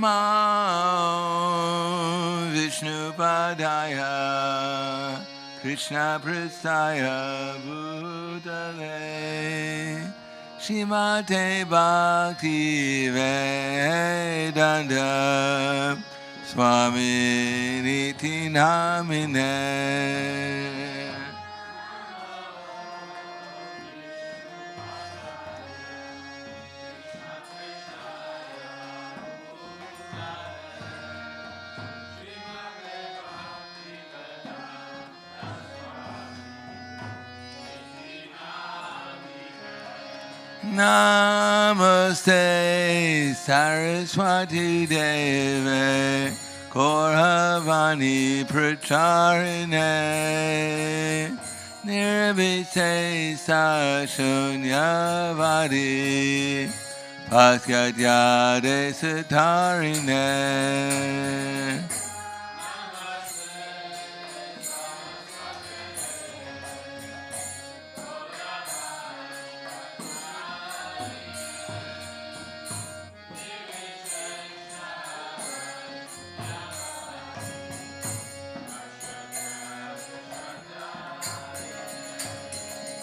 Namo Vishnupadaya Krishna Prasthaya Bhutale Srimate Bhakti Vedanta Swami Niti Namine. Namaste Saraswati Deve Kauravani Pracharine Nirvishesa Shunyavadi Pasyadyade Satarine.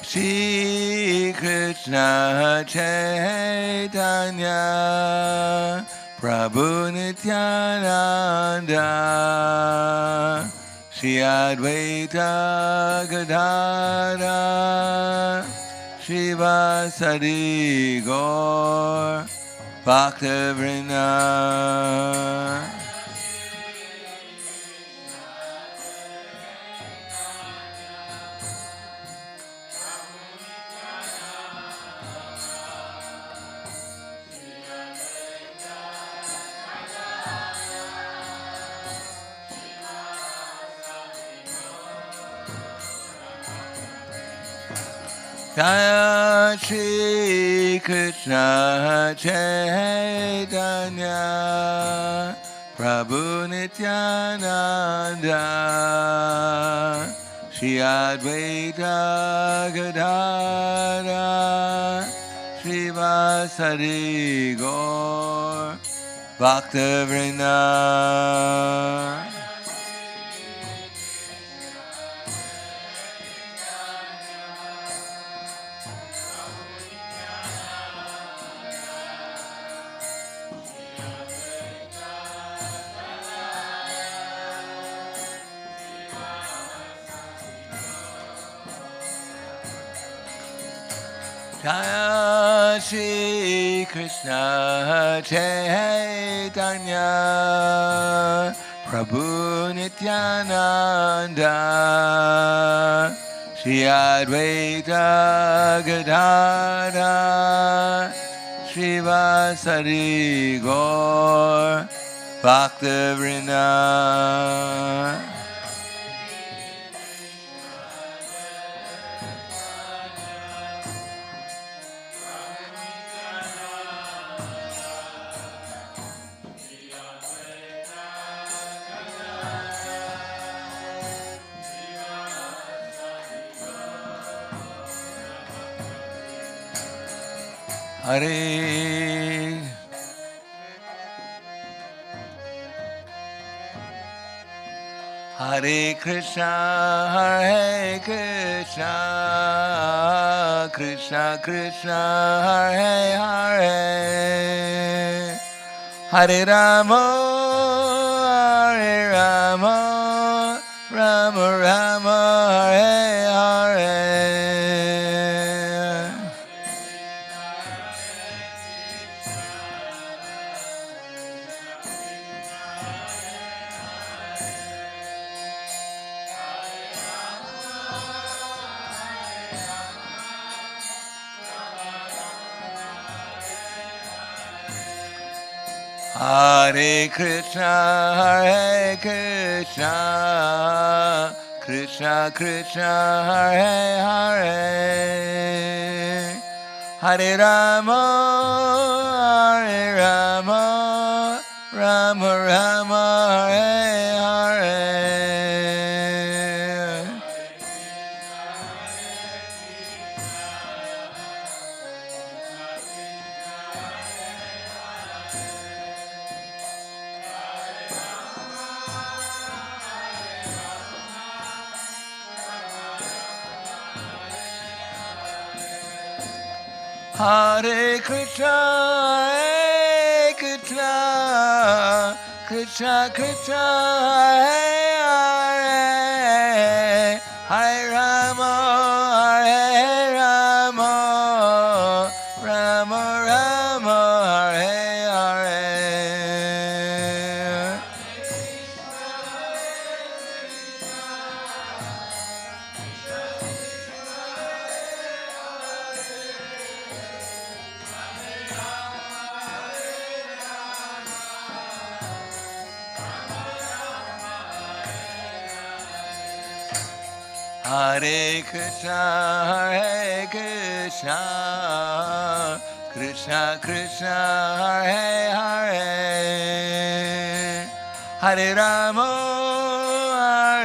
Shri Krishna Chaitanya Prabhu Nityananda Shri Advaita Gadadhara Shivasadi Gaur Bhaktavrinda. Jaya Shri Krishna Chaitanya Prabhu Nityananda Shri Advaita Gadadhara Shivasadi Gaur Bhaktavrinda. Jaya Shri Krishna Chaitanya Prabhu Nityananda Shri Advaita Gadadhara Shivasadi Gaur Bhaktavrinda. Hare Hare Krishna, Hare Krishna, Krishna Krishna, Hare Hare, Hare Rama, Hare Rama, Rama Rama, Hare Hare. Hare Krishna, Hare Krishna, Krishna Krishna, Hare Hare, Hare Rama, Hare Rama, Rama Rama, Hare Hare. Hare Krishna, Krishna Krishna, Hare Hare, Hare Rama, Hare Rama, Rama Rama, Hare Hare. Hare Krishna, Krishna Krishna, Hare Hare, Hare Rama,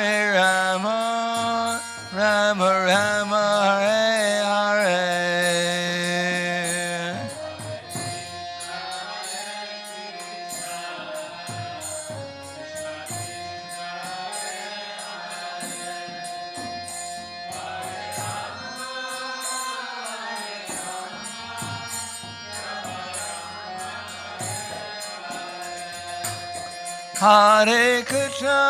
Hare Rama, Rama Rama, Hare Hare. Hare Krishna,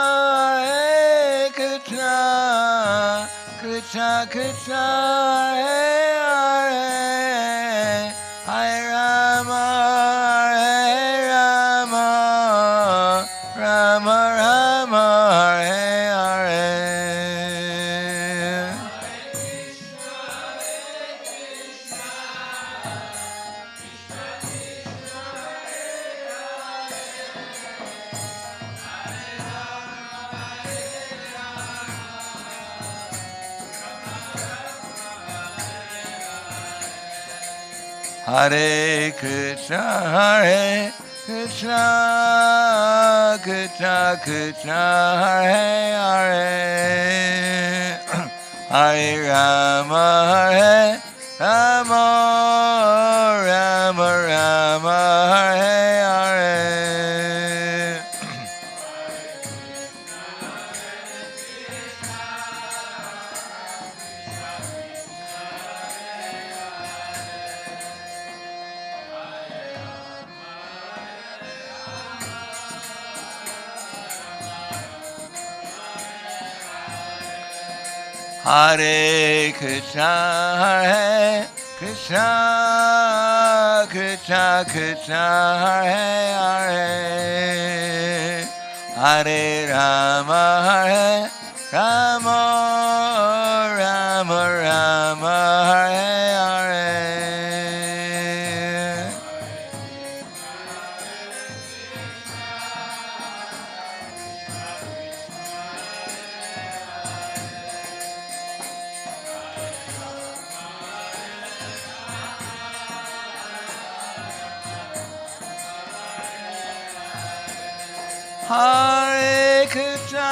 Krishna Krishna, Hare Hare, Hare Rama, Hare Rama, Rama Rama, Hare Hare. Hare Krishna, Krishna Krishna, Hare Hare, Hare Rama, Hare Rama, Rama Rama, Hare Hare. Hare Krishna, Krishna Krishna, Hare Hare, Hare Rama, Hare Rama, Rama Rama, Hare Hare. Hare Krishna,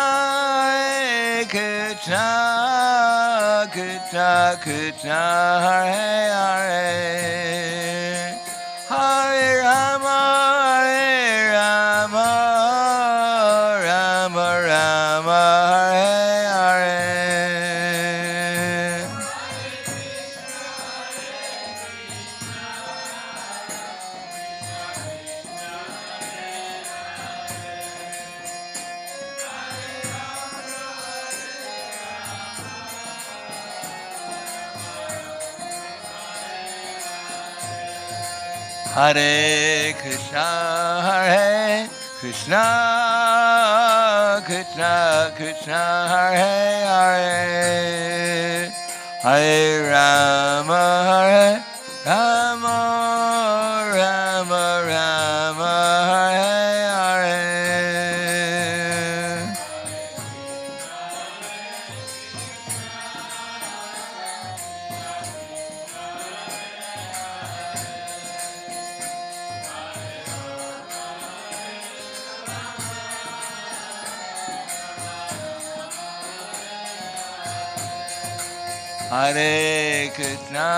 Krishna Krishna, Hare Hare, Hare Rama, Hare Rama, Rama Rama, Hare Hare. Hare Krishna, Krishna Krishna, Hare Hare, Hare Rama, Hare Rama, Rama Rama, Hare Hare. Hare Krishna,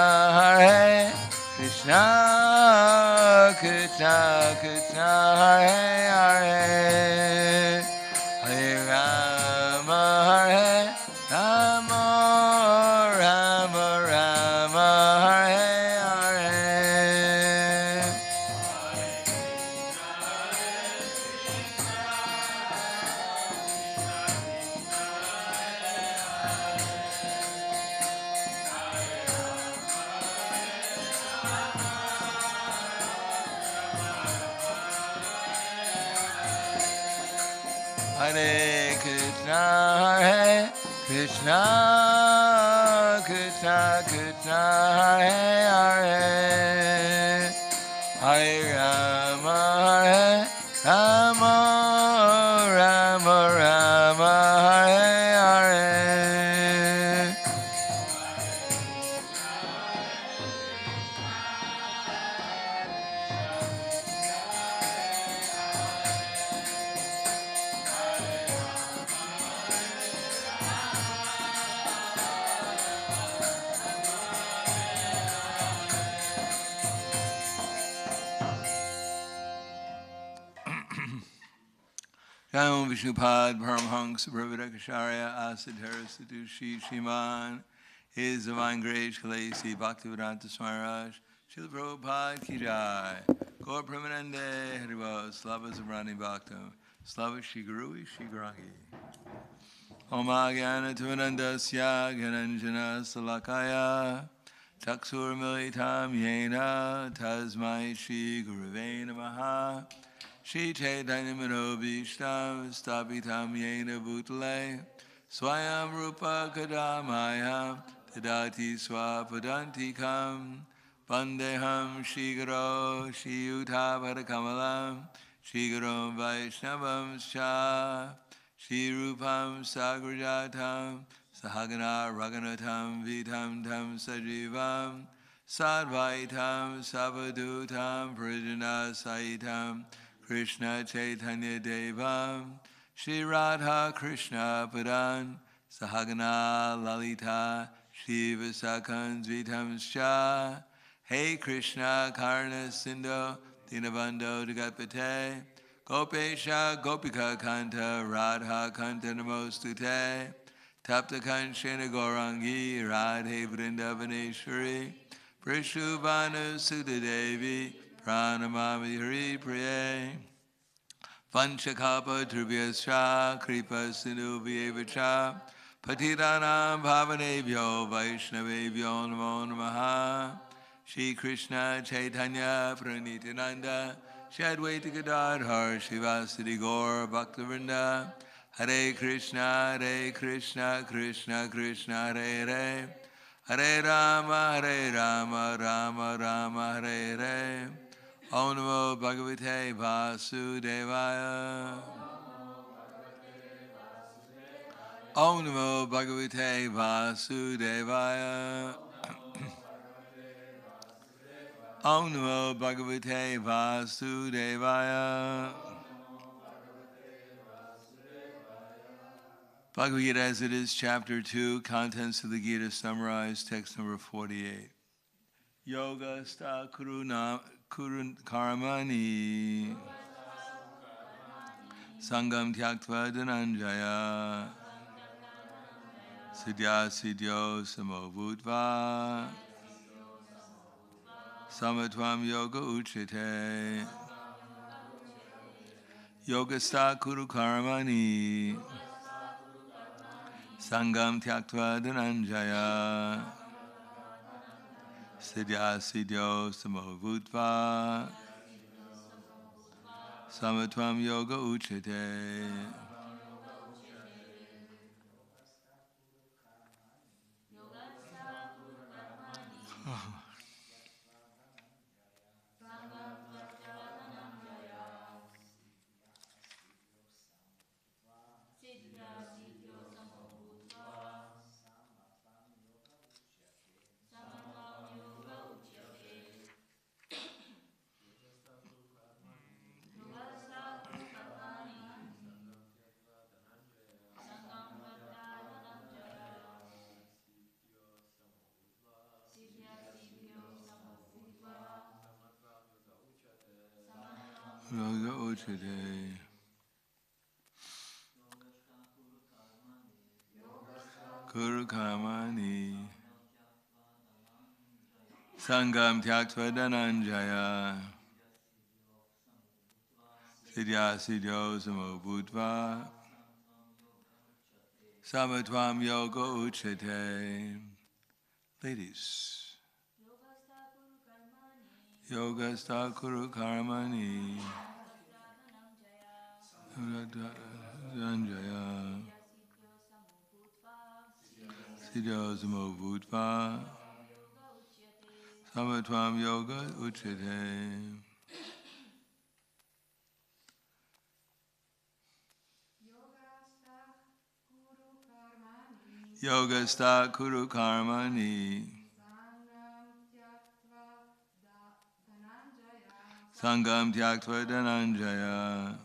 Krishna Krishna, Hare Hare, Hare Rama, Hare Rama, Rama Rama, Hare Hare. Hare Krishna, Hare Krishna, Krishna Krishna, Hare Hare, Hare Rama, Hare Rama, Rama Rama, Hare Hare. Jai Vishnupad Paramhangsa Brahmadakacharya Asadhara Sadushi Shiman, His Divine Grace Kalesi Bhaktivedanta Smaraj, Srila Prabhupada Ki Jai, Gaur Premanande Haribo, Slava Zabrani Bhaktam, Slava Shri Gurui Shri Grangi. Om Agyana Tuvanandasya Gananjana Salakaya, Taksur Militam Yena, Tasmai Shri Guruve Namaha, Shri Chaitanya Manobhishtam Stapitam Yena Bhutale Swayam Rupa Kadamaya Tadati Swapadantikam Vandeham Shri Guru Shri Yuta Padakamalam Shri Guru Vaishnavam Scha Shri Rupam Sagrajatam Sahagana Raganatam Vitam Tam Sajivam Sadvaitam Savadutam Prijana Saitam Krishna Chaitanya Devam Shri Radha Krishna Padan Sahagana Lalita Shri Visakan Dvitam Scha Hey Krishna Karna Sindhu Dinabando Dagatpate Gopesha Gopika Kanta Radha Kanta Namostute Tapta Kanshena Gaurangi Radhe Vrindavaneshwari Prishubhanu Sudha Devi Pranamami Hari Priye Vanchakapa Tribhyascha Kripa Sindhu Vyevacha Patitanam Bhavanebhyo Vaishnavebhyo Namo Namaha Shri Krishna Chaitanya Pranitananda Shri Advaita Gadadhar Shivasadi Gaur Bhaktivinoda Hare Krishna Krishna Krishna Hare Hare Hare Rama Rama Rama Hare Hare Om Namo Bhagavate Vasudevaya Om Namo Bhagavate Vasudevaya Om Namo Bhagavate Vasudevaya. Bhagavad Gita as it is, chapter 2, contents of the Gita summarized, text number 48. Yoga sta kuruna karmani sangam tyaktva dhananjaya siddhya siddhyo samovutva samatvam yoga uchite yoga sta kuru karmani sangam tyaktva dhananjaya siddhya siddhyo samovutva samatvam yoga uchite. Yoga uchite. Kuru karmani sangam tyaktva dhananjaya siddhya siddhyo samobhutva samatvam yoga uchite. Ladies. Yoga sta kuru karmani Dhananjaya Siddhyo Samo Bhutva Samatvam Yoga Uchyate. Yogastha Kuru Karmani Sangam Tyaktva Dhananjaya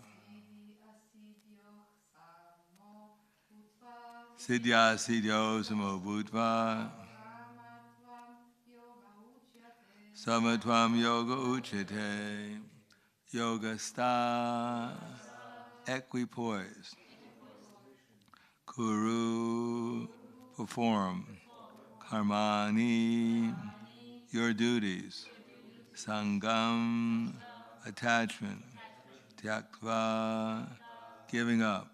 Siddhya Siddhyo Samo Bhutva Samatvam Yoga Uchyate. Yogastha, equipoised. Kuru, perform. Karmani, your duties. Sangam, attachment. Tyaktva, giving up.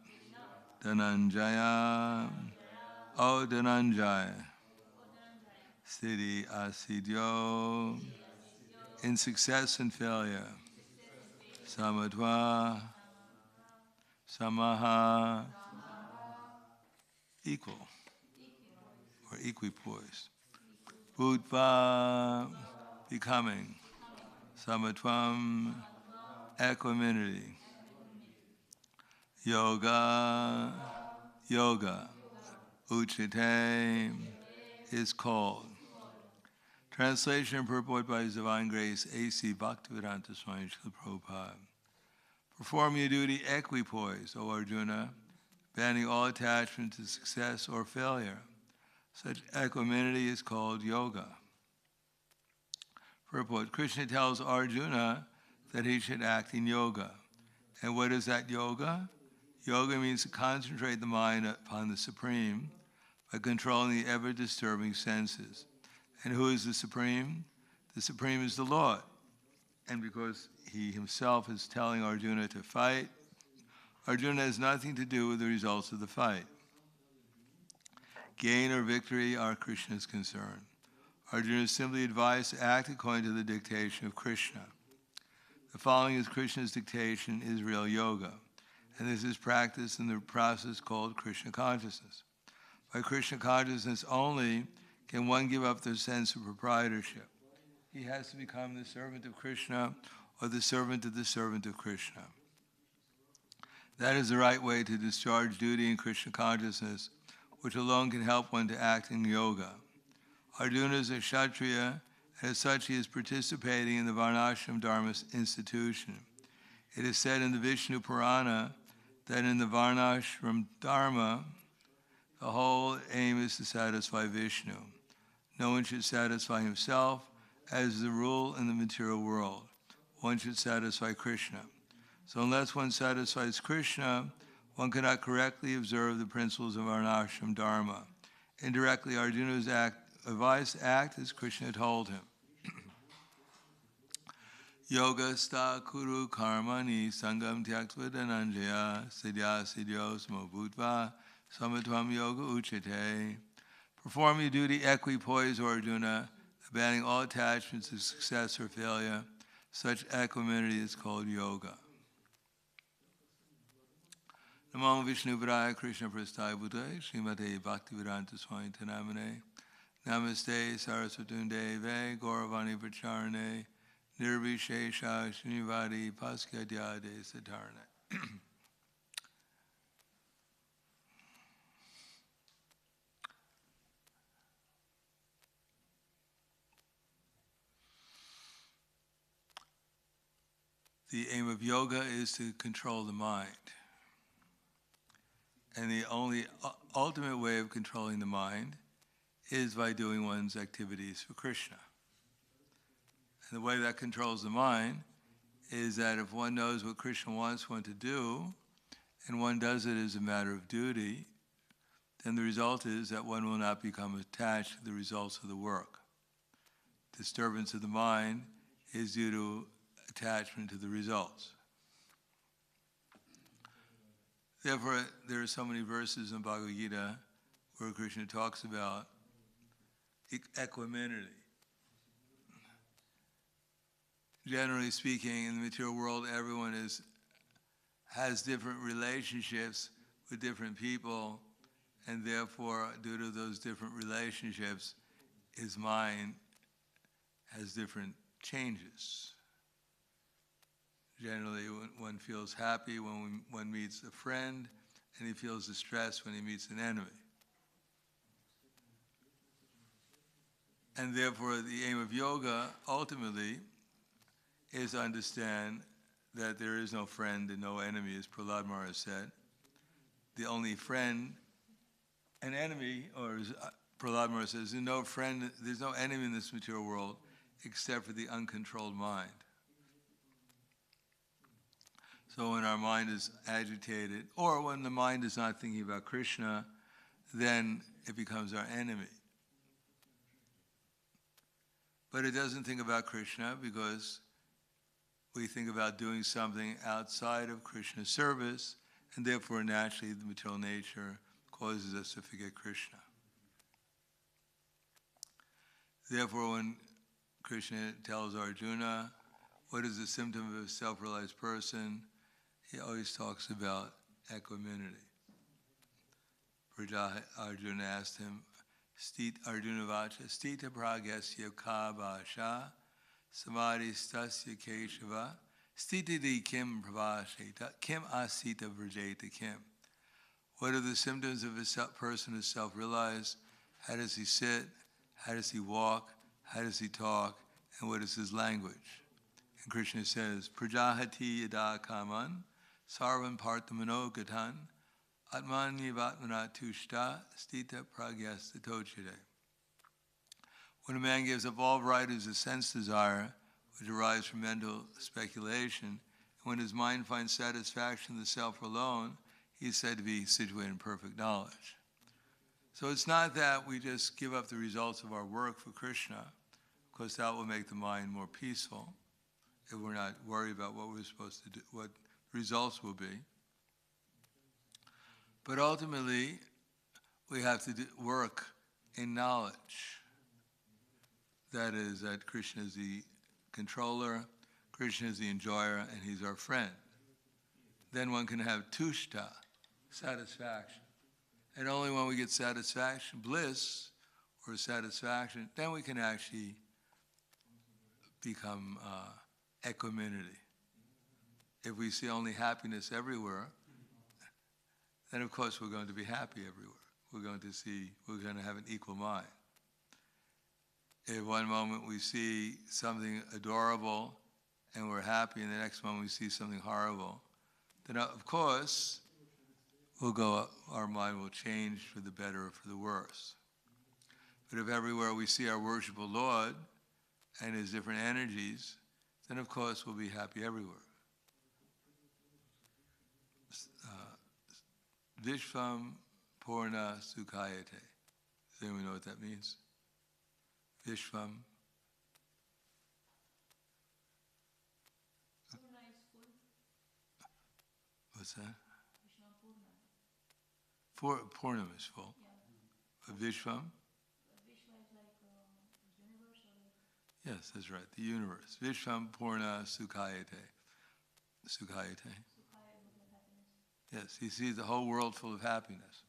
Dhananjaya, O Dhananjaya. Siddhi Asiddhyo, in success and failure. Samatva, Samaha, equal or equipoised. Bhutva, becoming. Samatvam, equanimity. Yoga, yoga. Uchyate is called. Translation and purport by His Divine Grace, A.C. Bhaktivedanta Swami Srila Prabhupada. Perform your duty equipoised, O Arjuna, banning all attachment to success or failure. Such equanimity is called yoga. Purport. Krishna tells Arjuna that he should act in yoga. And what is that yoga? Yoga means to concentrate the mind upon the Supreme by controlling the ever-disturbing senses. And who is the Supreme? The Supreme is the Lord. And because he himself is telling Arjuna to fight, Arjuna has nothing to do with the results of the fight. Gain or victory are Krishna's concern. Arjuna is simply advised to act according to the dictation of Krishna. The following is Krishna's dictation is real yoga, and this is practiced in the process called Krishna consciousness. By Krishna consciousness only can one give up their sense of proprietorship. He has to become the servant of Krishna or the servant of Krishna. That is the right way to discharge duty in Krishna consciousness, which alone can help one to act in yoga. Arjuna is a Kshatriya, and as such he is participating in the Varnashram Dharma institution. It is said in the Vishnu Purana that in the Varnashram Dharma, the whole aim is to satisfy Vishnu. No one should satisfy himself, as is the rule in the material world. One should satisfy Krishna. So unless one satisfies Krishna, one cannot correctly observe the principles of Varnashram Dharma. Indirectly, Arjuna is advised to act as Krishna told him. Yoga sta kuru karmani sangam tyaktva dhananjaya siddhya siddhyo samo bhutva samatvam yoga uchyate. Perform your duty equipoised, O Arjuna, abandoning all attachments to success or failure. Such equanimity is called yoga. Namo Vishnu Padaya Krishna Prasthaya Bhutaya Srimate Bhaktivedanta Swami Namane Namaste Saraswatunde Ve Gauravani Pracharane Nirvishesha Srinivadi Paskadyade Satarane. The aim of yoga is to control the mind. And the only ultimate way of controlling the mind is by doing one's activities for Krishna. And the way that controls the mind is that if one knows what Krishna wants one to do, and one does it as a matter of duty, then the result is that one will not become attached to the results of the work. Disturbance of the mind is due to attachment to the results. Therefore, there are so many verses in Bhagavad Gita where Krishna talks about equanimity. Generally speaking, in the material world, everyone has different relationships with different people, and therefore, due to those different relationships, his mind has different changes. Generally, one feels happy when one meets a friend, and he feels distressed when he meets an enemy. And therefore, the aim of yoga, ultimately, is to understand that there is no friend and no enemy, as Prahlad Maharaj said. The only friend and enemy, or as Prahlad Maharaj says, there's no friend, there's no enemy in this material world except for the uncontrolled mind. So when our mind is agitated, or when the mind is not thinking about Krishna, then it becomes our enemy. But it doesn't think about Krishna because we think about doing something outside of Krishna's service, and therefore naturally the material nature causes us to forget Krishna. Therefore, when Krishna tells Arjuna what is the symptom of a self-realized person, he always talks about equanimity. Arjuna asked him, Arjuna Vacha, Stita Pragasya Ka Vasha, Samadhi Stasya Keshava, Stitidi Kim Pravasheta, Kim Asita Vrjeta Kim. What are the symptoms of a person who is self-realized? How does he sit? How does he walk? How does he talk? And what is his language? And Krishna says, Prajahati Yada Kaman, Sarvam Parthamano Gatan, Atmanyavatmana Tushta, Stita Pragyasta Tochide. When a man gives up all varieties of sense desire, which arise from mental speculation, and when his mind finds satisfaction in the self alone, he is said to be situated in perfect knowledge. So it's not that we just give up the results of our work for Krishna, because that will make the mind more peaceful if we're not worried about what we're supposed to do, what results will be. But ultimately, we have to work in knowledge. That is, that Krishna is the controller, Krishna is the enjoyer, and he's our friend. Then one can have tushta, satisfaction. And only when we get satisfaction, bliss, or satisfaction, then we can actually become equanimity. If we see only happiness everywhere, then of course we're going to be happy everywhere. We're going to have an equal mind. If one moment we see something adorable and we're happy, and the next moment we see something horrible, then of course our mind will change for the better or for the worse. But if everywhere we see our worshipful Lord and his different energies, then of course we'll be happy everywhere. Vishvam Purna Sukhayate. Does anyone know what that means? Vishvam. Purna is full. What's that? Vishvam Purna. Purnam is full. Yeah. Vishvam? Vishwa is like universe or like... Yes, that's right, the universe. Vishvam Purna Sukhayate. Sukhayate. Sukhaya is like happiness. Yes, he sees the whole world full of happiness.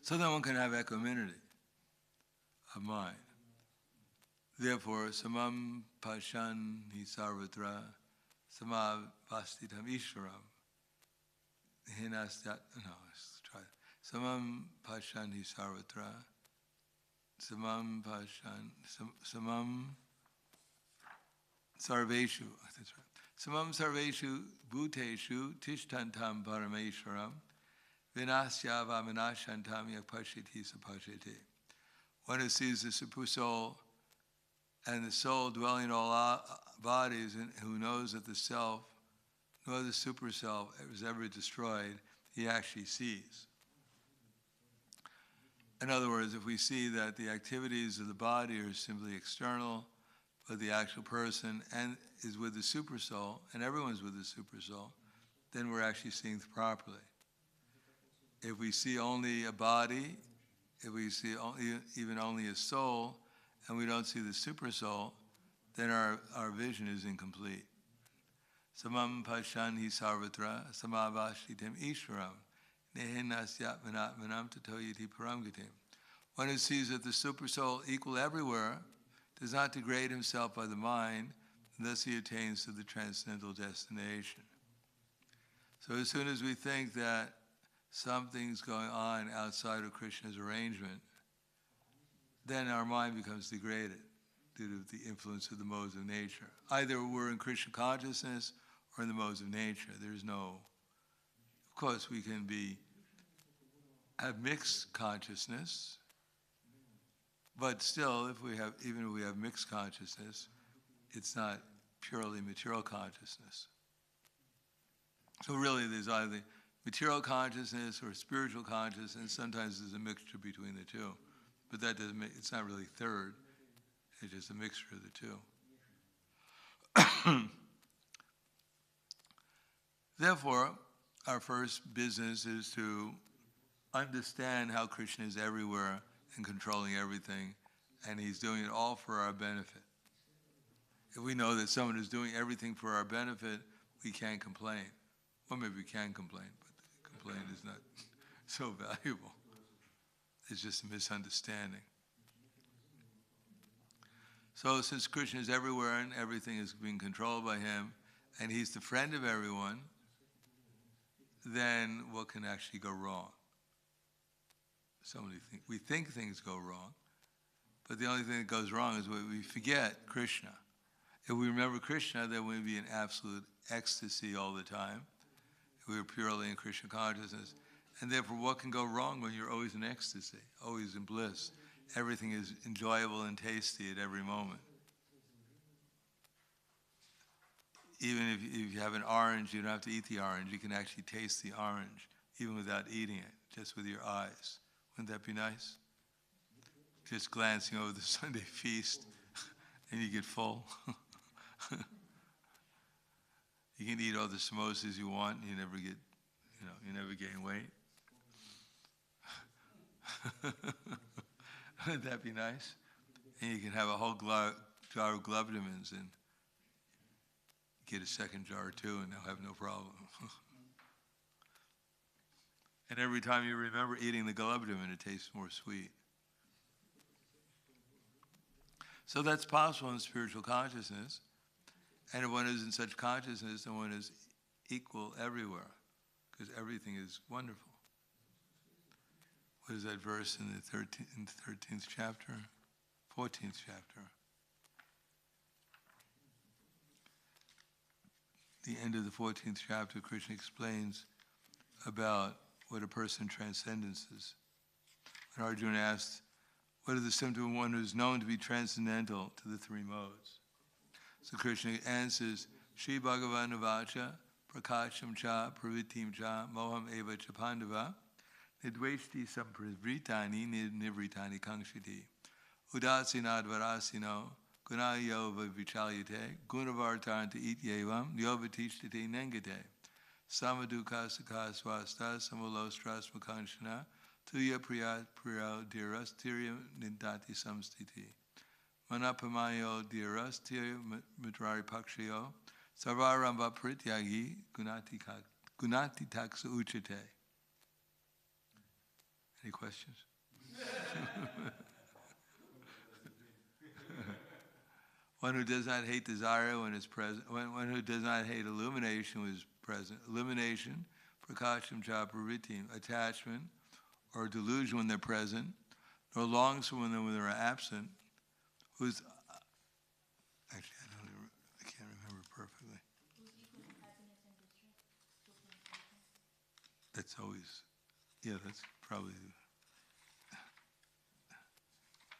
So then one can have equanimity of mind. Therefore, samam pashan hi sarvatra samavastitam ishvaram hinastyat. No, let's try it. Samam pashan hi sarvatra samam pashan samam sarveshu. That's right. Samam sarveshu bhuteshu tishtantam parameshwaram vinasya vamanashantam yakpashiti sapashiti. One who sees the super soul and the soul dwelling in all bodies, and who knows that the self, no other super self was ever destroyed, he actually sees. In other words, if we see that the activities of the body are simply external, but the actual person is with the super soul, and everyone's with the super soul, then we're actually seeing properly. If we see only a body, if we see even only a soul, and we don't see the super soul, then our vision is incomplete. Samam pashan hi sarvatra samavashtitim ishvaram nehenasyatmanatmanam tatoyati paramgatim. One who sees that the super soul equal everywhere does not degrade himself by the mind, and thus he attains to the transcendental destination. So as soon as we think that something's going on outside of Krishna's arrangement, then our mind becomes degraded due to the influence of the modes of nature. Either we're in Krishna consciousness or in the modes of nature. There's no, of course we can have mixed consciousness, but still even if we have mixed consciousness, it's not purely material consciousness. So really there's either material consciousness or spiritual consciousness. Sometimes there's a mixture between the two. But that doesn't make, it's not really third. It's just a mixture of the two. Therefore, our first business is to understand how Krishna is everywhere and controlling everything, and he's doing it all for our benefit. If we know that someone is doing everything for our benefit, we can't complain. Well, maybe we can complain, but the complaint is not so valuable. It's just a misunderstanding. So since Krishna is everywhere and everything is being controlled by him, and he's the friend of everyone, then what can actually go wrong? We think things go wrong, but the only thing that goes wrong is when we forget Krishna. If we remember Krishna, then we'll be in absolute ecstasy all the time. If we are purely in Krishna consciousness. And therefore, what can go wrong when you're always in ecstasy, always in bliss? Everything is enjoyable and tasty at every moment. Even if you have an orange, you don't have to eat the orange. You can actually taste the orange, even without eating it, just with your eyes. Wouldn't that be nice? Just glancing over the Sunday feast, and you get full. You can eat all the samosas you want, and you never gain weight. Wouldn't that be nice? And you can have a whole jar of glubdimins and get a second jar or two and they'll have no problem. And every time you remember eating the glubdimin, it tastes more sweet. So that's possible in spiritual consciousness. And if one is in such consciousness, then one is equal everywhere, because everything is wonderful. What is that verse in the 13th chapter? 14th chapter. The end of the 14th chapter, Krishna explains about what a person transcendence is. When Arjuna asked, what are the symptoms of one who is known to be transcendental to the three modes? So Krishna answers, Shri Bhagavan Vacha, Prakasham Cha, Pravitim Cha, Moham Eva Cha Pandava, Nidveshti Sampravritani, Nivritani Kangshiti, Udasinad Varasino, Gunayo Vichalyate, Gunavartanta Ityevam, Yovatishtate Nengate, Samaduka Saka Swasta, Samolostras Makanshana, Tuya Priyat Priya Diras, Tirya Nindati Samstiti, Manapamayo Diras, Tirya Mitrari Pakshayo, Sarvaramba Prityagi, Gunati Taksa Uchate. Any questions? One who does not hate desire when it's present, one who does not hate illumination when it's present, illumination, prakasham cha pravritim, attachment or delusion when they're present, nor longs for when they're absent, who's, actually I can't remember perfectly. That's always, yeah, that's probably,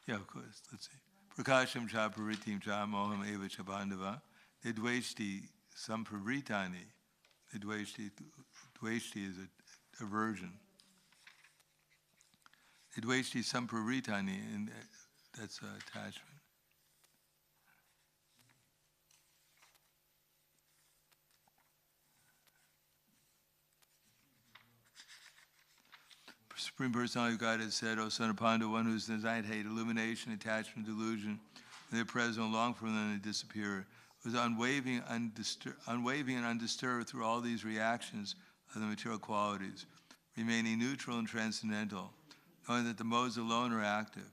yeah, of course, let's see. Prakasham cha pravritim cha moham eva cha bandhava, nidveshti sampravritani. Nidveshti is aversion. Nidveshti sampravritani, and that's attachment. Supreme Personality of Godhead said, O son of Pandu, one who does not hate illumination, attachment, delusion, when they're present, long for them, they disappear. was unwavering and undisturbed through all these reactions of the material qualities, remaining neutral and transcendental, knowing that the modes alone are active.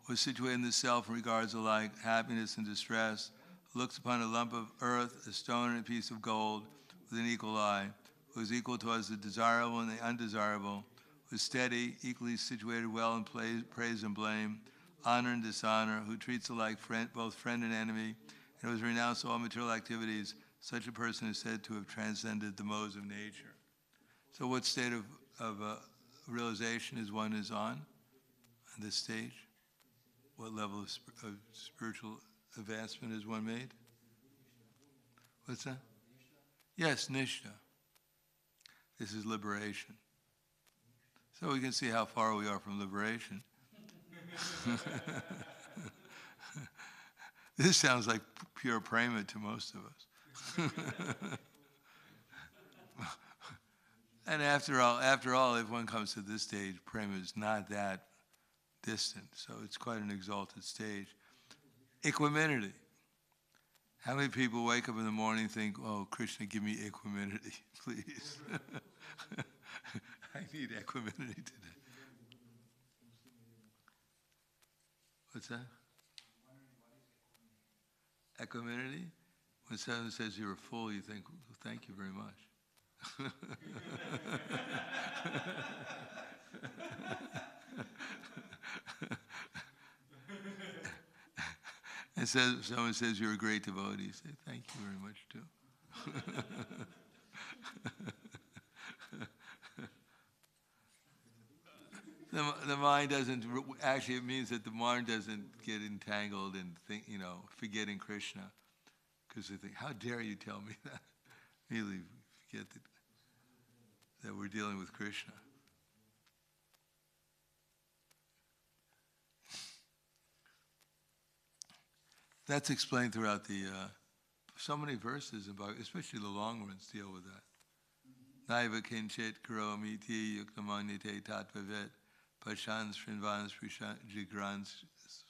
Was situated in the self in regards alike happiness and distress, looks upon a lump of earth, a stone, and a piece of gold with an equal eye, who is equal towards the desirable and the undesirable, who is steady, equally situated well in praise and blame, honor and dishonor, who treats alike both friend and enemy, and who has renounced all material activities. Such a person is said to have transcended the modes of nature. So what state of realization is one is on this stage? What level of spiritual advancement has one made? What's that? Yes, Nishta. This is liberation. So we can see how far we are from liberation. This sounds like pure prema to most of us. And after all, if one comes to this stage, prema is not that distant, so it's quite an exalted stage. Equanimity. How many people wake up in the morning and think, oh, Krishna, give me equanimity, please. I need equanimity today. What's that? Equanimity? When someone says you're a fool, you think, well, thank you very much. And someone says you're a great devotee, you say, thank you very much too. The mind doesn't, actually it means that the mind doesn't get entangled and think, forgetting Krishna. Because they think, how dare you tell me that? Really forget that we're dealing with Krishna. That's explained throughout so many verses, especially the long ones deal with that. Naiva kinchit karomiti yuktamanyate tattvavet pashan srinvan jigran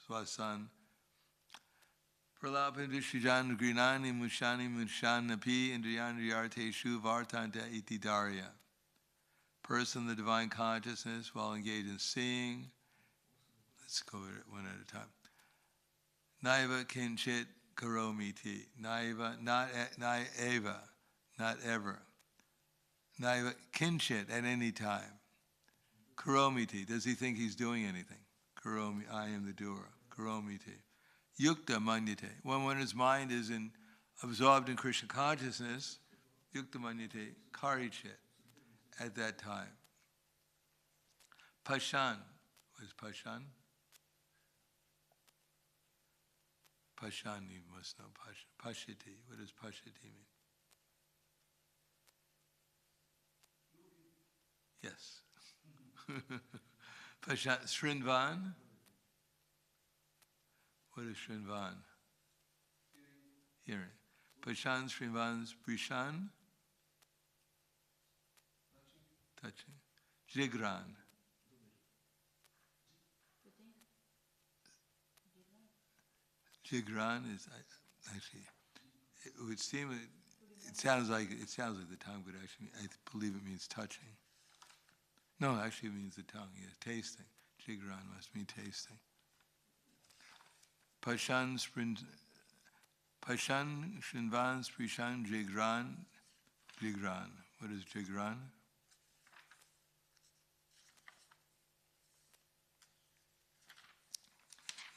swasan pralapan vishijan grinani mushani mushan napi indriyandriyarte shu vartanta iti darya. Person, the divine consciousness, while engaged in seeing. Let's go one at a time. Naiva kinchit karomiti. Naiva, not eva, not ever. Naiva kinchit, at any time. Karomiti, does he think he's doing anything? Karomi, I am the doer. Karomiti. Yukta manyate. When his mind is absorbed in Krishna consciousness, yukta manyate, karichit, at that time. Pashan. What is pashan? Pashan, you must know. Pashiti. What does pashiti mean? Yes. Pashan. Srinvan. What is Srinvan? Hearing. Pashan, Srinvan, Prishan. Touching. Jigran. Jigran is actually, it would seem, it sounds like the tongue, but actually I believe it means touching. No, actually it means the tongue, yes, tasting. Jigran must mean tasting. Pashan Srinvan Sprishan Jigran. Jigran. What is Jigran?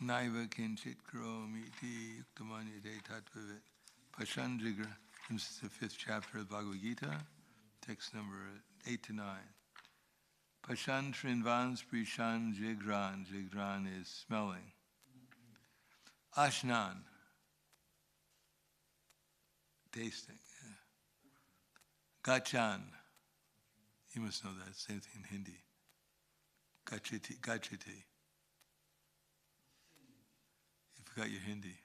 Naiva kinchit karomiti yuktamanyate tattvavet. Pashan Jigran. This is the 5th chapter of the Bhagavad Gita, text number 8 to 9. Pashan Srinvan Sprishan Jigran. Jigran is smelling. Ashnan. Tasting. Yeah. Gachan. You must know that. Same thing in Hindi. Gachati. Gachati. You forgot your Hindi.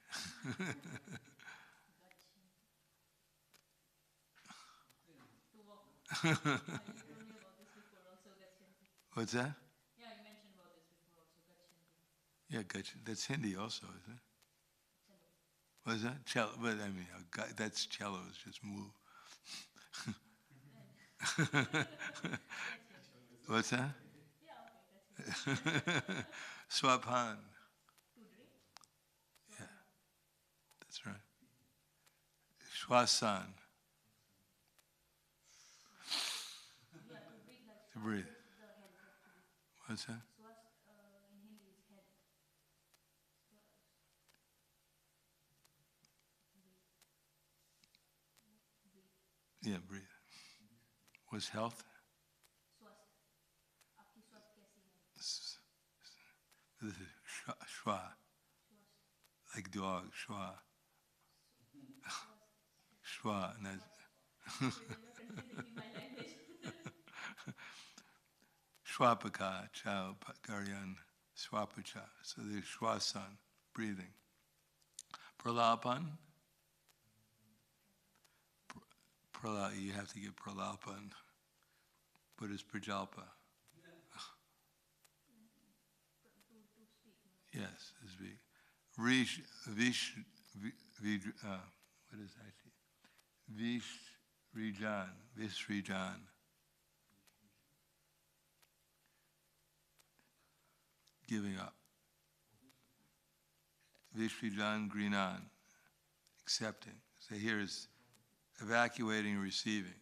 What's that? Yeah, you mentioned about this before also, Gachanti. Yeah, Gachanti. That's Hindi also, isn't it? Was that cello? But I mean, that's cello. Is just move. What's that? Swapan. Yeah, that's right. Shwasan. To breathe. What's that? Yeah, breathe. What's health? This is shwa. Like dog, shwa. Shwa. And that's Shwapaka, Chow, Garyan, Swapacha. So there's Shwasan, breathing. Pralapan. You have to get Pralapan. What is Prajalpa? Yes, this big. What is that? Visrijan. Giving up. Vishrijan Grinan, accepting. So here is evacuating and receiving.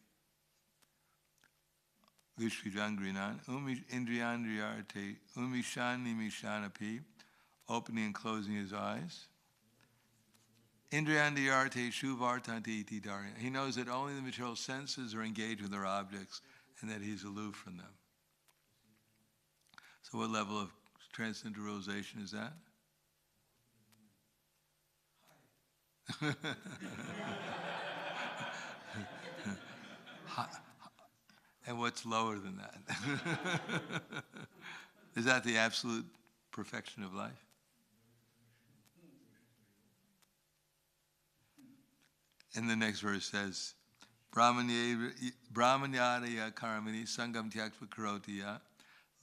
Vishrijan Grinan, Indriyandriyarte, Umishan Nimishanapi, opening and closing his eyes. Indriyandriyarte Shuvartanti iti Daryan. He knows that only the material senses are engaged with their objects and that he's aloof from them. So what level of transcendental realization is that? And what's lower than that? Is that the absolute perfection of life? And the next verse says, Brahmanyaraya karamani sangam tyaktva karotiya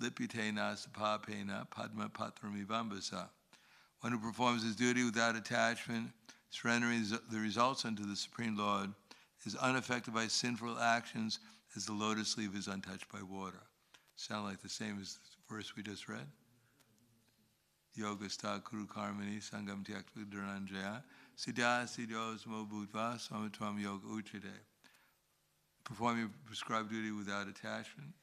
lipitena sapapena padma patrami vambasa. One who performs his duty without attachment, surrendering the results unto the Supreme Lord, is unaffected by sinful actions as the lotus leaf is untouched by water. Sound like the same as the verse we just read? Yoga sta kuru karmani sangam tyaktva dhananjaya siddha siddhos mo bhutva samatvam yoga uchade. Perform your prescribed duty without attachment.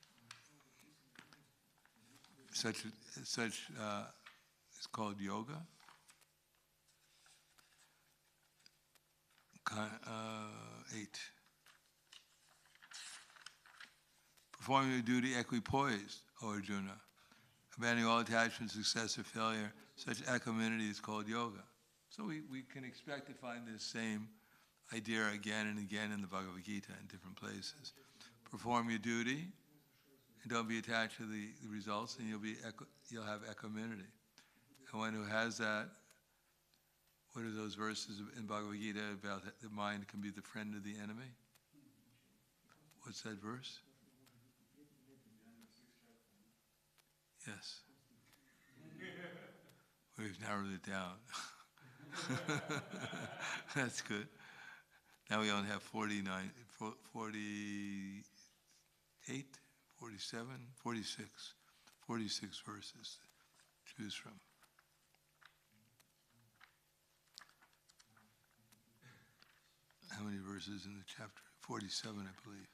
Such is called yoga. 8. Performing your duty equipoised, O Arjuna. Abandoning all attachment, success, or failure, such equanimity is called yoga. So we can expect to find this same idea again and again in the Bhagavad Gita in different places. Perform your duty, and don't be attached to the results, and you'll have equanimity. And one who has that, what are those verses in Bhagavad Gita about that the mind can be the friend of the enemy? What's that verse? Yes. We've narrowed it down. That's good. Now we only have 48, 47, 46 verses to choose from. How many verses in the chapter? 47, I believe.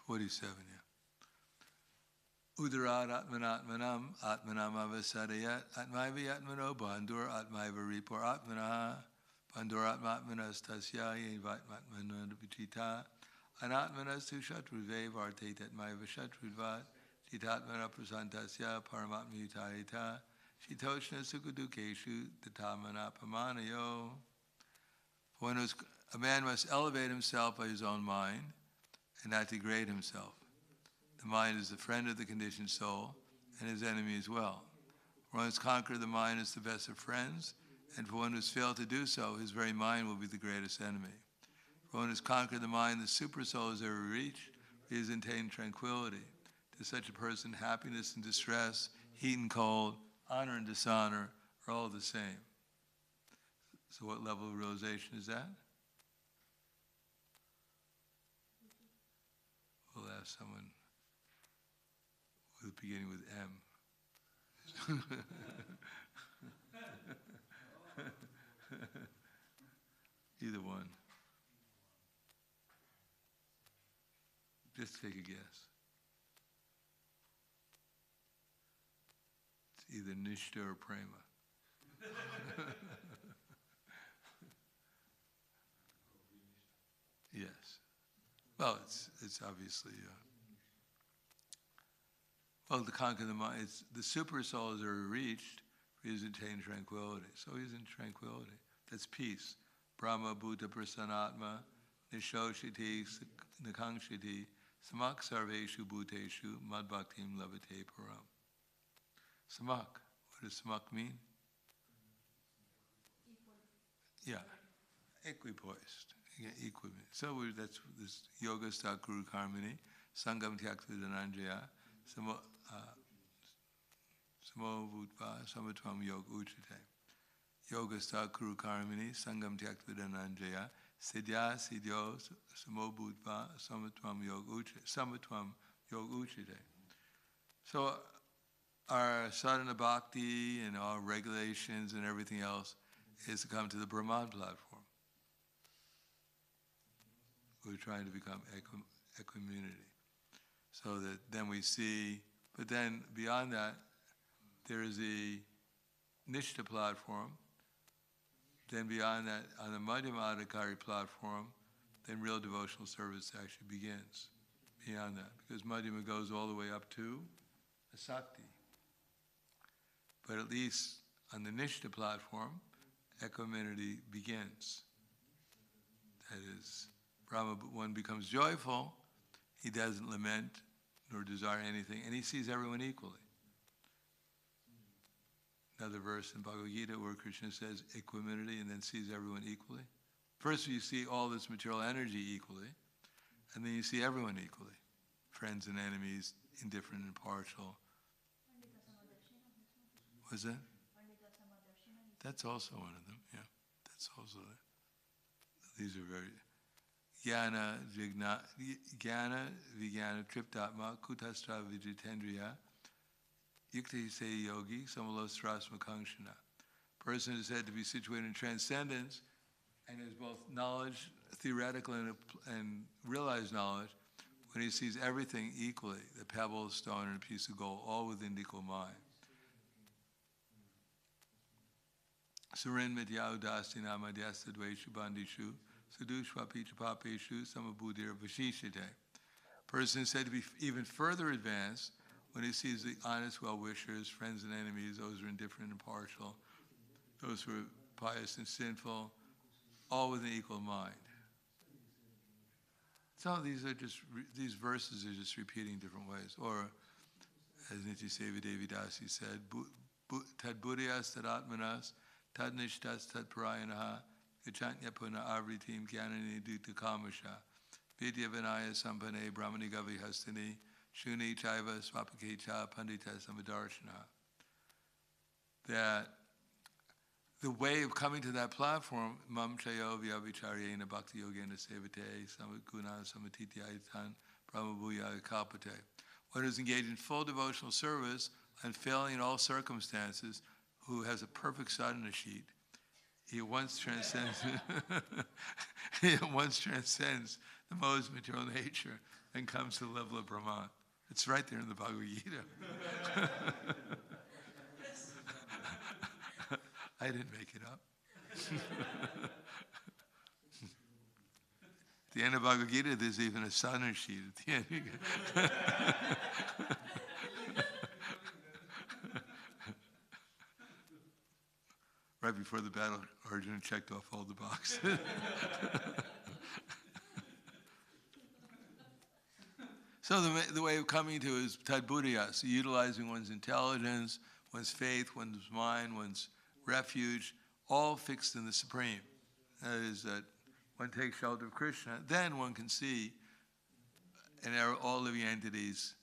47, yeah. Udarat atmanatmanam atmanam avasadayat atmaiva atmano bandhur atmaiva ripor atmana bandhur atmatmanas tasya vatmatmana vichita anatmanas tu shatruve vartate atmaiva shatrudvat chitatmana prasantasya paramatmutayita shitoshna sukadukeshu tatamana pamanayo. A man must elevate himself by his own mind and not degrade himself. The mind is the friend of the conditioned soul and his enemy as well. For one who has conquered the mind is the best of friends, and for one who has failed to do so, his very mind will be the greatest enemy. For one who has conquered the mind, the super soul has ever reached, he has attained tranquility. To such a person, happiness and distress, heat and cold, honor and dishonor are all the same. So what level of realization is that? We'll ask someone with beginning with M. Either one. Just take a guess. It's either Nishta or Prema. Yes. Well, it's obviously well, to conquer the mind. It's the super souls are reached. He's attained tranquility. So he's in tranquility. That's peace. Brahma Bhuta Prasanatma Nishoshiti Nakangshiti Samak Sarveshu Bhuteshu Mad Bhaktim Lavate Param. Samak. What does samak mean? Yeah. Equipoised. Yeah, equipoised. So that's this yoga stakuru karmini, sangam tyakvidananjaya, samo bhutva samatvam yoga uchite. Yoga stakuru karmini, sangam tyakvidananjaya, siddhya siddhyo samo bhutva samatvam yoga uchite. So our sadhana bhakti and our regulations and everything else is to come to the Brahman platform. We're trying to become equanimity. So that then we see, but then beyond that, there is the Nishta platform. Then beyond that, on the Madhyama Adhikari platform, then real devotional service actually begins. Beyond that, because Madhyama goes all the way up to Asakti. But at least on the Nishta platform, equanimity begins. That is, Brahma, one becomes joyful, he doesn't lament nor desire anything, and he sees everyone equally. Another verse in Bhagavad Gita where Krishna says equanimity and then sees everyone equally. First you see all this material energy equally, and then you see everyone equally. Friends and enemies, indifferent and partial. Was that? That's also one of them, yeah. That's also it. These are very... Jnana, Vijnana, Triptatma, Kutastra, Vijitendriya, Yukti Se Yogi, Samalosrasma Kangshana. Person is said to be situated in transcendence and has both knowledge, theoretical and realized knowledge, when he sees everything equally, the pebble, stone, and a piece of gold, all within equal mind. Surin Mityau Dastina Madhyasta Dveshu Bandishu Sadushvapicapapeshu Samabuddhir Vashishite. Person is said to be even further advanced when he sees the honest well-wishers, friends and enemies, those who are indifferent and partial, those who are pious and sinful, all with an equal mind. So these verses are just repeating different ways. Or, as Nitya Devi Dasi said, Tad buddhiyas tad atmanas, tad nishtas tad parayanaha, Gachanya puna avritim gyanani dutta kamasha, vidya vinaya sampane brahmani gavi hastani, shuni chaiva swapakecha pandita samadarshana. That the way of coming to that platform, mam chayo vyavicharyena bhakti yogena sevate, samaguna samatitya brahmabhuya kalpate. One who is engaged in full devotional service and failing in all circumstances, who has a perfect sadhana sheet, he once transcends the most material nature and comes to the level of Brahman. It's right there in the Bhagavad Gita. I didn't make it up. At the end of Bhagavad Gita, there's even a sadhana sheet at the end. Right before the battle, Arjuna checked off all the boxes. So the way of coming to is tadbuddhya, so utilizing one's intelligence, one's faith, one's mind, one's refuge, all fixed in the Supreme. That is that one takes shelter of Krishna, then one can see in all living entities,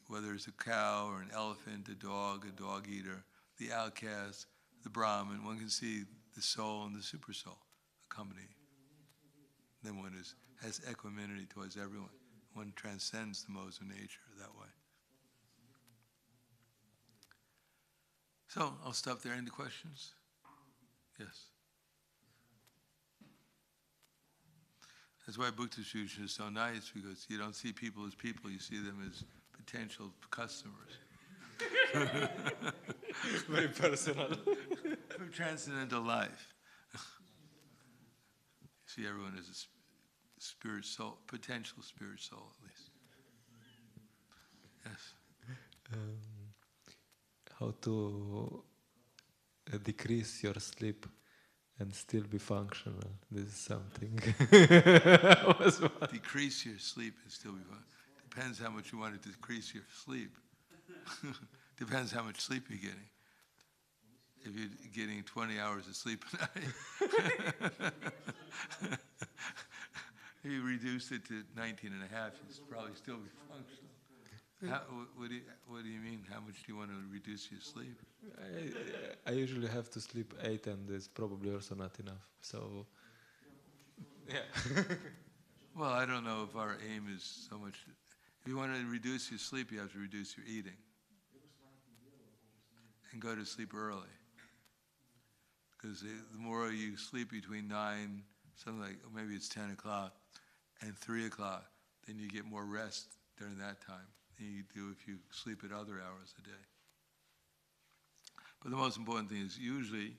whether it's a cow or an elephant, a dog eater, the outcast, the Brahmin, one can see the soul and the super soul accompany. Then one has equanimity towards everyone. One transcends the modes of nature that way. So I'll stop there. Any questions? Yes. That's why book distribution is so nice, because you don't see people as people, you see them as potential customers. Very personal. For transcendental life. You see everyone as a spirit soul, potential spirit soul at least. Yes. How to decrease your sleep and still be functional. This is something. Decrease your sleep and still be functional. Depends how much you want to decrease your sleep. Depends how much sleep you're getting. If you're getting 20 hours of sleep a night, if you reduce it to 19 and a half, you'll probably still be functional. What do you mean? How much do you want to reduce your sleep? I usually have to sleep 8, and it's probably also not enough. So, yeah. Well, I don't know if our aim is so much. If you want to reduce your sleep, you have to reduce your eating. And go to sleep early. Because the more you sleep between 9, something like, maybe it's 10 o'clock, and 3 o'clock, then you get more rest during that time than you do if you sleep at other hours a day. But the most important thing is usually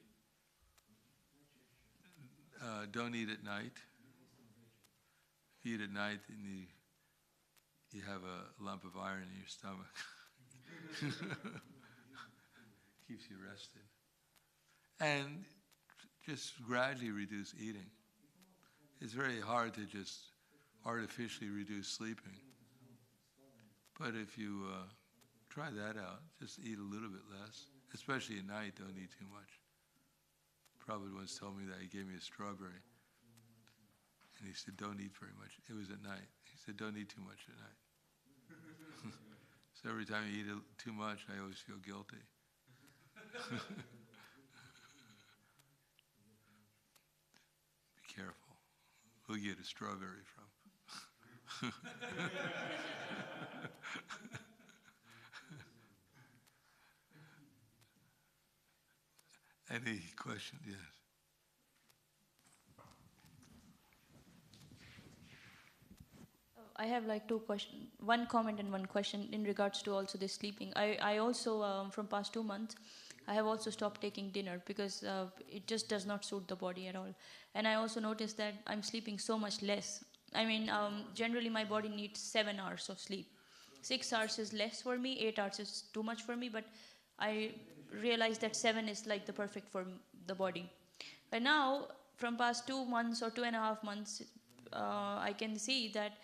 don't eat at night. If you eat at night, then you have a lump of iron in your stomach. Keeps you rested. And just gradually reduce eating. It's very hard to just artificially reduce sleeping. But if you try that out, just eat a little bit less. Especially at night, don't eat too much. Prabhupada once told me that. He gave me a strawberry. And he said, don't eat very much. It was at night. He said, don't eat too much at night. So every time you eat too much, I always feel guilty. Be careful. Who you get a strawberry from? Any questions? Yes. I have like two questions, one comment and one question in regards to also this sleeping. I also, from past 2 months, I have also stopped taking dinner because it just does not suit the body at all. And I also noticed that I'm sleeping so much less. I mean, generally my body needs 7 hours of sleep. 6 hours is less for me, 8 hours is too much for me, but I realized that 7 is like the perfect for the body. But now, from past 2 months or 2.5 months, I can see that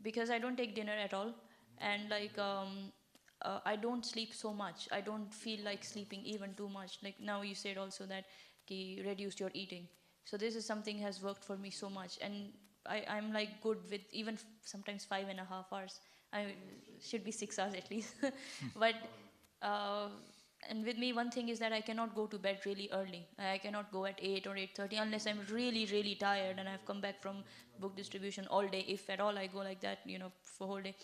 because I don't take dinner at all, and like I don't sleep so much. I don't feel like sleeping even too much. Like now you said also that you reduced your eating. So this is something has worked for me so much, and I'm like good with even sometimes 5.5 hours. I should be 6 hours at least. But and with me, one thing is that I cannot go to bed really early. I cannot go at 8 or 8:30 unless I'm really, really tired and I've come back from book distribution all day. If at all I go like that, for whole day.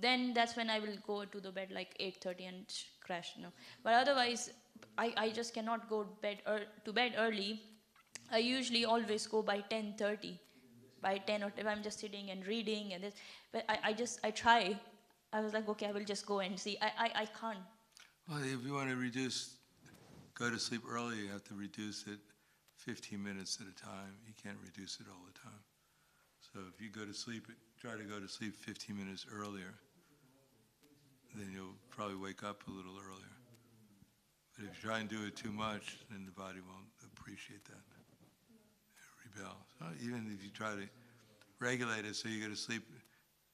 Then that's when I will go to the bed like 8:30 and crash. But otherwise, I just cannot go to bed early. I usually always go by 10:30. By 10 or if I'm just sitting and reading and this. But I try. I was like, okay, I will just go and see. I can't. Well, if you want to go to sleep early, you have to reduce it 15 minutes at a time. You can't reduce it all the time. So if you try to go to sleep 15 minutes earlier, then you'll probably wake up a little earlier. But if you try and do it too much, then the body won't appreciate that. It'll rebel. So even if you try to regulate it, so you go to sleep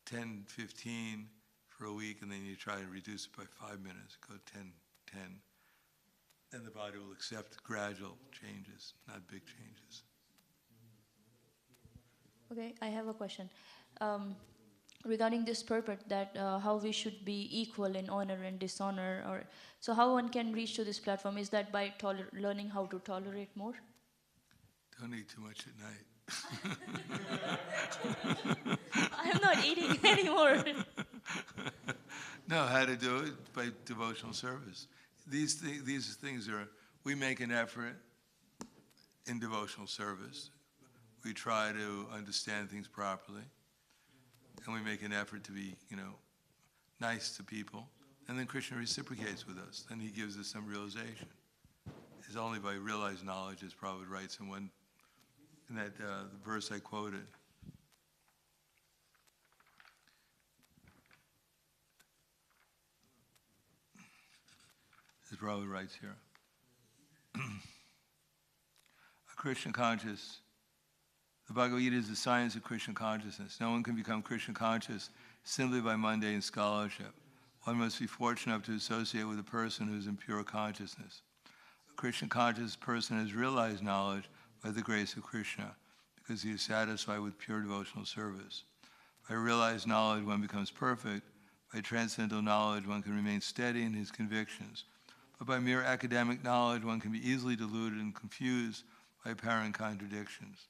10:15 for a week, and then you try to reduce it by 5 minutes, go 10:10, then the body will accept gradual changes, not big changes. Okay, I have a question. regarding this purport that how we should be equal in honor and dishonor, or so how one can reach to this platform, is that by learning how to tolerate more? Don't eat too much at night. I'm not eating anymore. No, how to do it? By devotional service. These things are, we make an effort in devotional service. We try to understand things properly. And we make an effort to be, nice to people. And then Krishna reciprocates with us. Then he gives us some realization. It's only by realized knowledge, as Prabhupada writes in that the verse I quoted. As Prabhupada writes here. A Krishna conscious, the Bhagavad Gita is the science of Krishna consciousness. No one can become Krishna conscious simply by mundane scholarship. One must be fortunate enough to associate with a person who is in pure consciousness. A Krishna conscious person has realized knowledge by the grace of Krishna, because he is satisfied with pure devotional service. By realized knowledge, one becomes perfect. By transcendental knowledge, one can remain steady in his convictions. But by mere academic knowledge, one can be easily deluded and confused by apparent contradictions.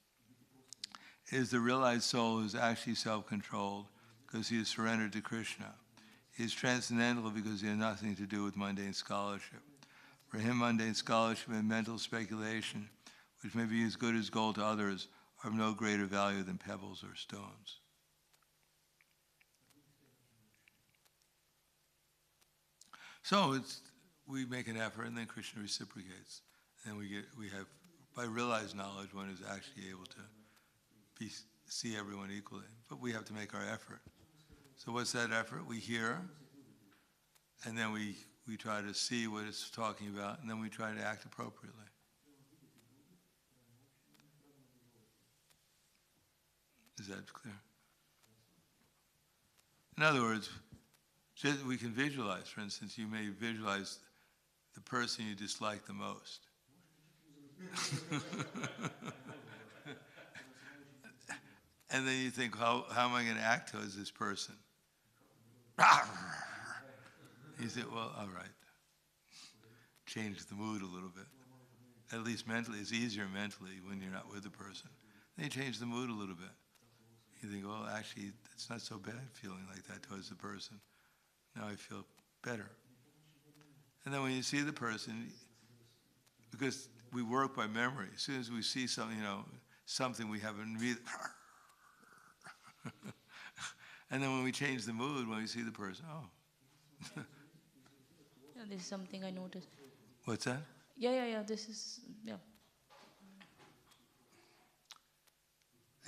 It is the realized soul who is actually self-controlled, because he is surrendered to Krishna. He is transcendental because he has nothing to do with mundane scholarship. For him, mundane scholarship and mental speculation, which may be as good as gold to others, are of no greater value than pebbles or stones. So we make an effort, and then Krishna reciprocates. And we have, by realized knowledge, one is actually able to see everyone equally. But we have to make our effort. So what's that effort? We hear, and then we try to see what it's talking about, and then we try to act appropriately. Is that clear? In other words, we can visualize. For instance, you may visualize the person you dislike the most. And then you think, how am I going to act towards this person? You say, well, all right. Change the mood a little bit. At least mentally, it's easier mentally when you're not with the person. Then you change the mood a little bit. You think, well, actually, it's not so bad feeling like that towards the person. Now I feel better. And then when you see the person, because we work by memory, as soon as we see something, something we haven't really... And then when we change the mood, when we see the person, oh. Yeah, this is something I noticed. What's that? Yeah, this is, yeah.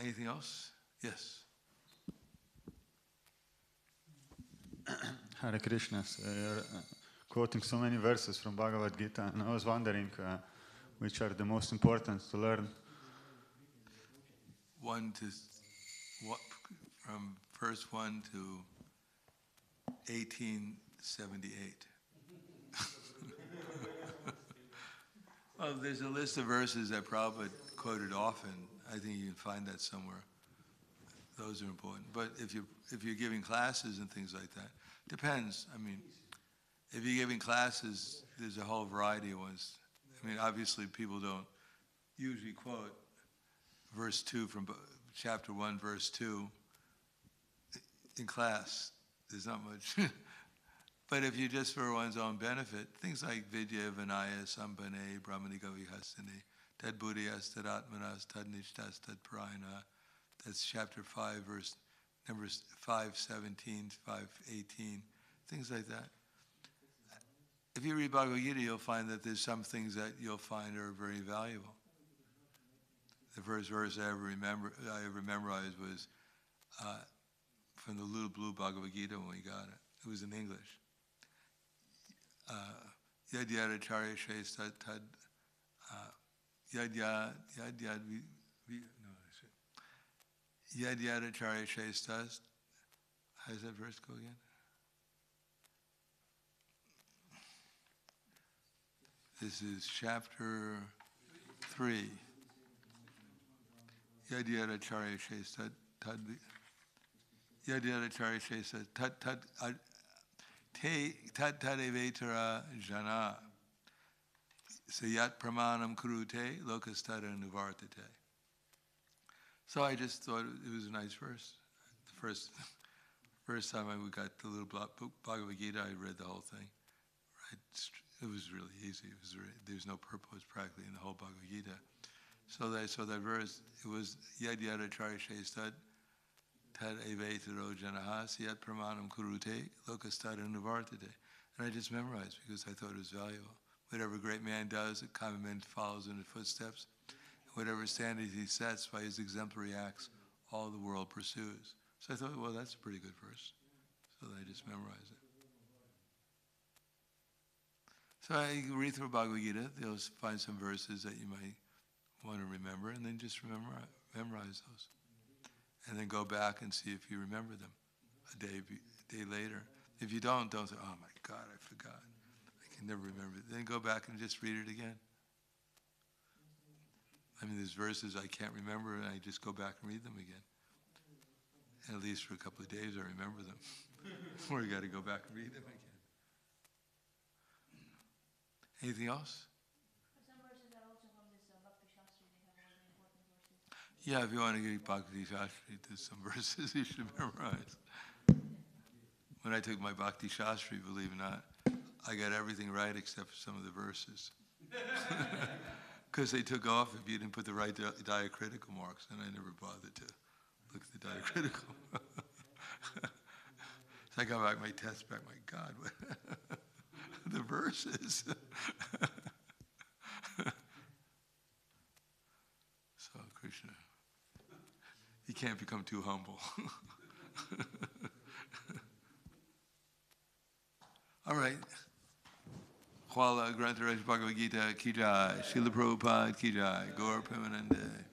Anything else? Yes. Hare Krishna. So you're quoting so many verses from Bhagavad Gita, and I was wondering which are the most important to learn. From verse 1 to 1878. Well, there's a list of verses that Prabhupada quoted often. I think you can find that somewhere. Those are important. But if you're giving classes and things like that, depends. I mean, if you're giving classes, there's a whole variety of ones. I mean, obviously people don't usually quote verse 2 from chapter 1, verse 2 in class. There's not much. But if you just for one's own benefit, things like Vidya, Vinaya, Sambhane, Brahmanika Vihasane, Tad Buddhiyas, Tad Atmanas, Tad Nishtas, Tad Prayana. That's chapter 5, verse numbers 5:17, 5:18, things like that. If you read Bhagavad Gita, you'll find that there's some things that you'll find are very valuable. The first verse I ever memorized was from the little blue Bhagavad Gita when we got it. It was in English. Yad yad acharya shestat tad yad yad acharya shestas. How does that verse go again? This is chapter 3. Yad yad acharya shestat tad Yadyadacharya Shesa tat tat te tat tadevetara jana sayat pramanam kurute lokastada nuvartate. So I just thought it was a nice verse. The first time we got the little book Bhagavad Gita, I read the whole thing. Right? It was really easy. There's no purpose practically in the whole Bhagavad Gita. So that verse, it was yad yadacharya shestat tad evetaro janaha siyat pramanam kurute lokastada nuvartate. And I just memorized because I thought it was valuable. Whatever a great man does, a common man follows in his footsteps. Whatever standards he sets by his exemplary acts, all the world pursues. So I thought, well, that's a pretty good verse. So I just memorized it. So I read through Bhagavad Gita. You'll find some verses that you might want to remember, and then just memorize those. And then go back and see if you remember them a day later. If you don't say, oh my God, I forgot. I can never remember it. Then go back and just read it again. I mean, there's verses I can't remember, and I just go back and read them again. And at least for a couple of days, I remember them. Or you got to go back and read them again. Anything else? Some verses are also from this Bhakti Shastri. They have all the important verses. Yeah, if you want to get Bhakti Shastri, there's some verses you should memorize. When I took my Bhakti Shastri, believe it or not, I got everything right except for some of the verses. Because they took off if you didn't put the right diacritical marks, and I never bothered to look at the diacritical. So I got back my test back. My God, what the verses. So Krishna, you can't become too humble. All right. Hwala Grantaraj Bhagavad Gita ki jai, Srila Prabhupada ki jai, Gaur Premanande.